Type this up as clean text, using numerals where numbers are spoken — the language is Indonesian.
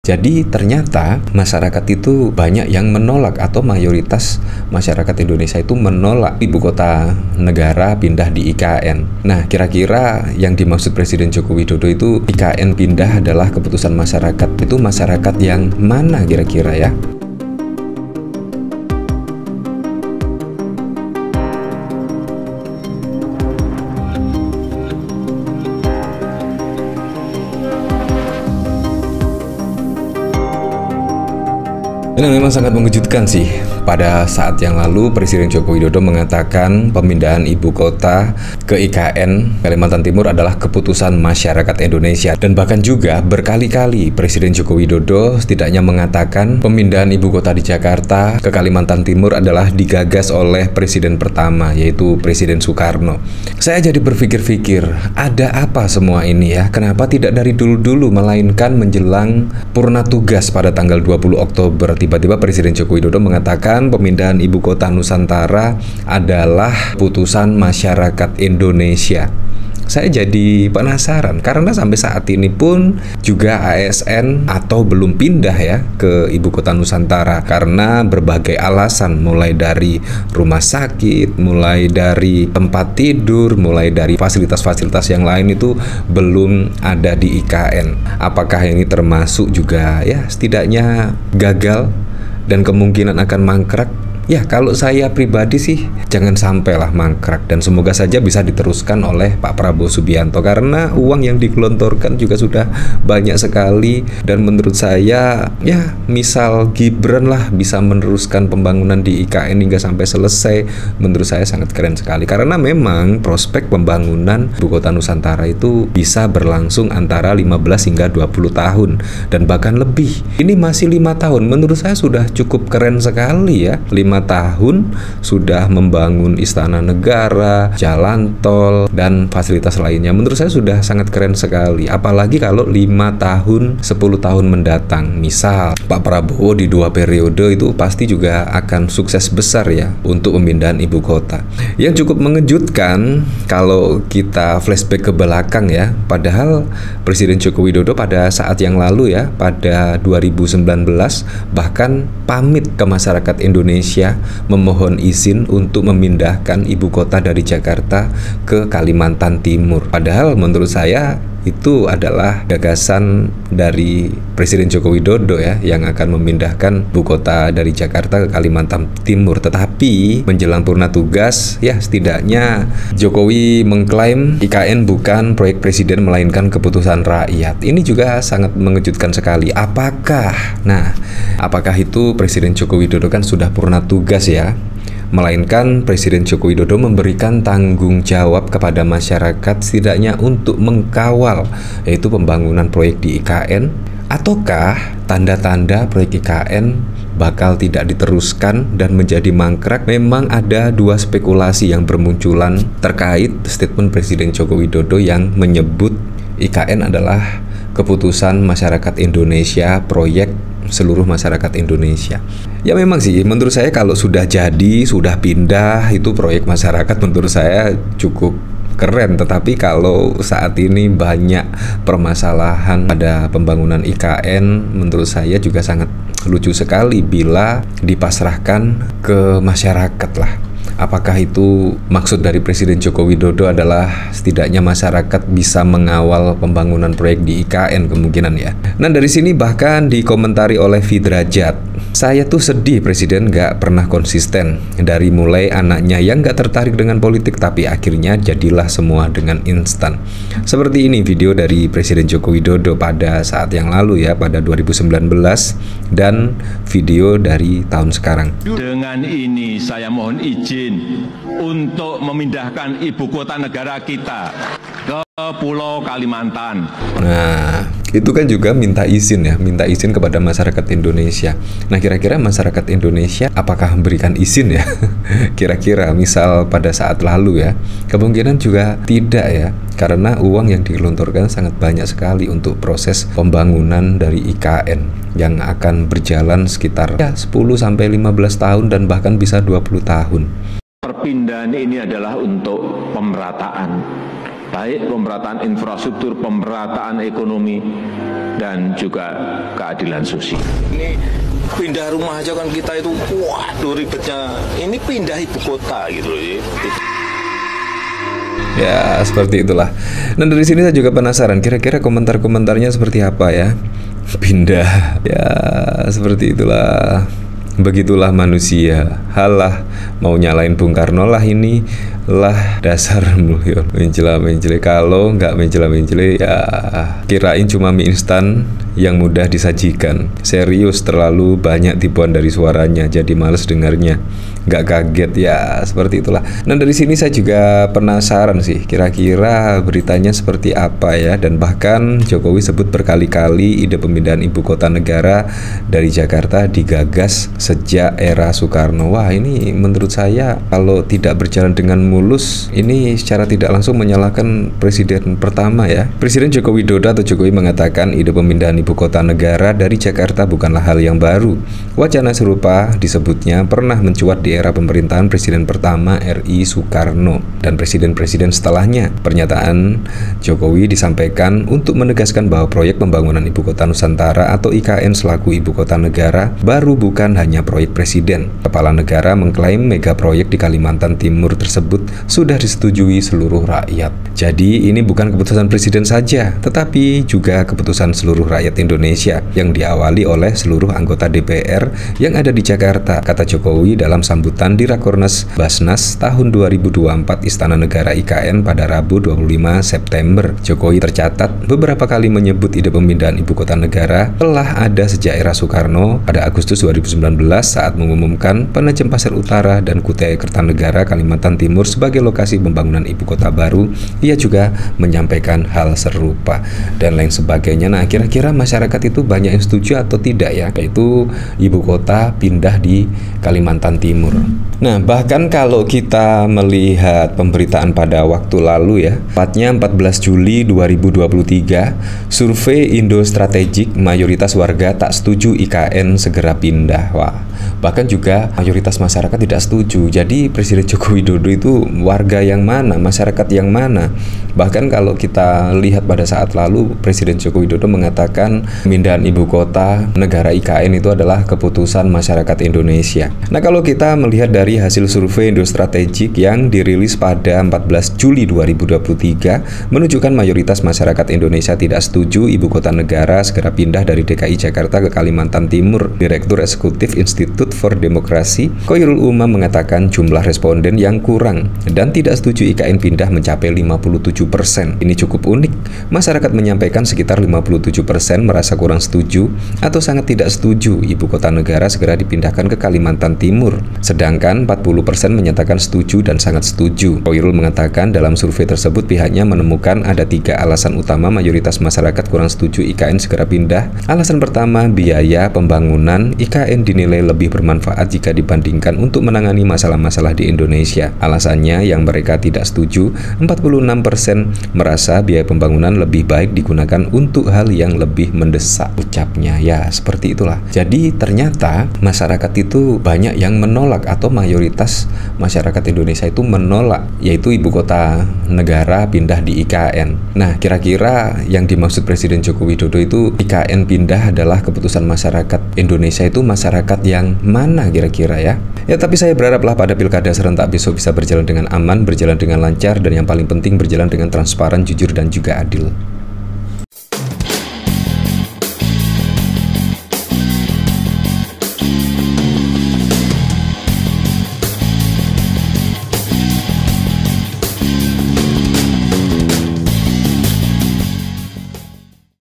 Jadi ternyata masyarakat itu banyak yang menolak, atau mayoritas masyarakat Indonesia itu menolak ibu kota negara pindah di IKN. Nah, kira-kira yang dimaksud Presiden Joko Widodo itu IKN pindah adalah keputusan masyarakat. Itu masyarakat yang mana kira-kira ya? Ini memang sangat mengejutkan sih. Pada saat yang lalu Presiden Joko Widodo mengatakan pemindahan ibu kota ke IKN Kalimantan Timur adalah keputusan masyarakat Indonesia. Dan bahkan juga berkali-kali Presiden Joko Widodo setidaknya mengatakan pemindahan ibu kota di Jakarta ke Kalimantan Timur adalah digagas oleh presiden pertama, yaitu Presiden Soekarno. Saya jadi berpikir-pikir, ada apa semua ini ya? Kenapa tidak dari dulu-dulu, melainkan menjelang purna tugas pada tanggal 20 Oktober tiba-tiba Presiden Joko Widodo mengatakan pemindahan ibu kota Nusantara adalah putusan masyarakat Indonesia. Saya jadi penasaran karena sampai saat ini pun juga ASN atau belum pindah ya ke ibu kota Nusantara karena berbagai alasan, mulai dari rumah sakit, mulai dari tempat tidur, mulai dari fasilitas-fasilitas yang lain itu belum ada di IKN. Apakah ini termasuk juga ya setidaknya gagal dan kemungkinan akan mangkrak? Ya, kalau saya pribadi sih jangan sampailah mangkrak, dan semoga saja bisa diteruskan oleh Pak Prabowo Subianto karena uang yang digelontorkan juga sudah banyak sekali. Dan menurut saya ya misal Gibran lah bisa meneruskan pembangunan di IKN hingga sampai selesai, menurut saya sangat keren sekali karena memang prospek pembangunan ibu kota Nusantara itu bisa berlangsung antara 15 hingga 20 tahun dan bahkan lebih. Ini masih 5 tahun, menurut saya sudah cukup keren sekali ya. 5 tahun sudah membangun istana negara, jalan tol, dan fasilitas lainnya. Menurut saya sudah sangat keren sekali. Apalagi kalau 5 tahun, 10 tahun mendatang. Misal Pak Prabowo di 2 periode itu pasti juga akan sukses besar ya untuk pemindahan ibu kota. Yang cukup mengejutkan kalau kita flashback ke belakang ya. Padahal Presiden Joko Widodo pada saat yang lalu ya, pada 2019 bahkan pamit ke masyarakat Indonesia memohon izin untuk memindahkan ibu kota dari Jakarta ke Kalimantan Timur. Padahal menurut saya itu adalah gagasan dari Presiden Joko Widodo ya yang akan memindahkan ibu kota dari Jakarta ke Kalimantan Timur. Tetapi menjelang purna tugas ya setidaknya Jokowi mengklaim IKN bukan proyek presiden melainkan keputusan rakyat. Ini juga sangat mengejutkan sekali. Apakah itu Presiden Joko Widodo kan sudah purna tugas ya, melainkan Presiden Joko Widodo memberikan tanggung jawab kepada masyarakat setidaknya untuk mengkawal yaitu pembangunan proyek di IKN, ataukah tanda-tanda proyek IKN bakal tidak diteruskan dan menjadi mangkrak? Memang ada 2 spekulasi yang bermunculan terkait statement Presiden Joko Widodo yang menyebut IKN adalah keputusan masyarakat Indonesia, proyek seluruh masyarakat Indonesia. Ya memang sih, menurut saya kalau sudah jadi, sudah pindah, itu proyek masyarakat menurut saya cukup keren. Tetapi kalau saat ini banyak permasalahan pada pembangunan IKN, menurut saya juga sangat lucu sekali bila dipasrahkan ke masyarakat lah. Apakah itu maksud dari Presiden Joko Widodo adalah setidaknya masyarakat bisa mengawal pembangunan proyek di IKN kemungkinan ya. Nah dari sini bahkan dikomentari oleh Fidrajat, saya tuh sedih Presiden gak pernah konsisten. Dari mulai anaknya yang gak tertarik dengan politik tapi akhirnya jadilah semua dengan instan. Seperti ini video dari Presiden Joko Widodo pada saat yang lalu ya, pada 2019, dan video dari tahun sekarang. Dengan ini saya mohon izin untuk memindahkan ibu kota negara kita ke Pulau Kalimantan. Nah, itu kan juga minta izin ya, minta izin kepada masyarakat Indonesia. Nah, kira-kira masyarakat Indonesia apakah memberikan izin ya? Kira-kira misal pada saat lalu ya, kemungkinan juga tidak ya, karena uang yang digelontorkan sangat banyak sekali untuk proses pembangunan dari IKN yang akan berjalan sekitar ya 10-15 tahun dan bahkan bisa 20 tahun. Perpindahan ini adalah untuk pemerataan baik pemerataan infrastruktur, pemerataan ekonomi, dan juga keadilan sosial. Ini pindah rumah aja kan kita itu, waduh ribetnya. Ini pindah ibu kota gitu loh. Ya, seperti itulah. Dan dari sini saya juga penasaran, kira-kira komentar-komentarnya seperti apa ya? Pindah, ya seperti itulah. Begitulah manusia. Halah, mau nyalain Bung Karno lah ini. Lah dasar mulyo mencela-mencela. Kalau nggak mencela-mencela ya kirain cuma mie instan yang mudah disajikan. Serius, terlalu banyak tipuan dari suaranya, jadi males dengarnya. Nggak kaget ya, seperti itulah. Nah dari sini saya juga penasaran sih, kira-kira beritanya seperti apa ya. Dan bahkan Jokowi sebut berkali-kali ide pemindahan ibu kota negara dari Jakarta digagas sejak era Soekarno. Wah, ini menurut saya kalau tidak berjalan dengan mulus, ini secara tidak langsung menyalahkan presiden pertama ya. Presiden Joko Widodo atau Jokowi mengatakan ide pemindahan ibu kota negara dari Jakarta bukanlah hal yang baru. Wacana serupa disebutnya pernah mencuat di era pemerintahan presiden pertama RI Soekarno dan presiden-presiden setelahnya. Pernyataan Jokowi disampaikan untuk menegaskan bahwa proyek pembangunan ibu kota Nusantara atau IKN selaku ibu kota negara baru bukan hanya proyek presiden. Kepala negara mengklaim mega proyek di Kalimantan Timur tersebut sudah disetujui seluruh rakyat. Jadi ini bukan keputusan presiden saja, tetapi juga keputusan seluruh rakyat Indonesia yang diawali oleh seluruh anggota DPR yang ada di Jakarta, kata Jokowi dalam sambutan di Rakornas Basnas tahun 2024 Istana Negara IKN pada Rabu 25 September. Jokowi tercatat beberapa kali menyebut ide pemindahan ibu kota negara telah ada sejak era Soekarno pada Agustus 2019 saat mengumumkan Penajem Pasir Utara dan Kutai Kertanegara Kalimantan Timur sebagai lokasi pembangunan ibu kota baru. Ia juga menyampaikan hal serupa dan lain sebagainya. Nah, kira-kira masyarakat itu banyak yang setuju atau tidak ya, yaitu ibu kota pindah di Kalimantan Timur. Nah, bahkan kalau kita melihat pemberitaan pada waktu lalu ya, tepatnya 14 Juli 2023, survei Indo Strategik mayoritas warga tak setuju IKN segera pindah. Wah, bahkan juga mayoritas masyarakat tidak setuju. Jadi Presiden Joko Widodo itu warga yang mana, masyarakat yang mana? Bahkan kalau kita lihat pada saat lalu, Presiden Joko Widodo mengatakan pemindahan ibu kota negara IKN itu adalah keputusan masyarakat Indonesia. Nah, kalau kita melihat dari hasil survei Indo Strategik yang dirilis pada 14 Juli 2023 menunjukkan mayoritas masyarakat Indonesia tidak setuju ibu kota negara segera pindah dari DKI Jakarta ke Kalimantan Timur. Direktur Eksekutif Institute for Demokrasi, Khoirul Umam, mengatakan jumlah responden yang kurang dan tidak setuju IKN pindah mencapai 57%. Ini cukup unik. Masyarakat menyampaikan sekitar 57% merasa kurang setuju atau sangat tidak setuju ibu kota negara segera dipindahkan ke Kalimantan Timur. Sedangkan 40% menyatakan setuju dan sangat setuju. Khoirul mengatakan dalam survei tersebut pihaknya menemukan ada 3 alasan utama mayoritas masyarakat kurang setuju IKN segera pindah. Alasan pertama, biaya pembangunan IKN dinilai lebih bermanfaat jika dibandingkan untuk menangani masalah-masalah di Indonesia. Alasannya yang mereka tidak setuju, 46% merasa biaya pembangunan lebih baik digunakan untuk hal yang lebih mendesak, ucapnya. Ya, seperti itulah. Jadi ternyata masyarakat itu banyak yang menolak atau mayoritas masyarakat Indonesia itu menolak, yaitu ibu kota negara pindah di IKN. Nah, kira-kira yang dimaksud Presiden Joko Widodo itu IKN pindah adalah keputusan masyarakat Indonesia itu masyarakat yang mana kira-kira ya? Ya, tapi saya berharaplah pada pilkada serentak besok bisa berjalan dengan aman, berjalan dengan lancar, dan yang paling penting berjalan dengan transparan, jujur, dan juga adil.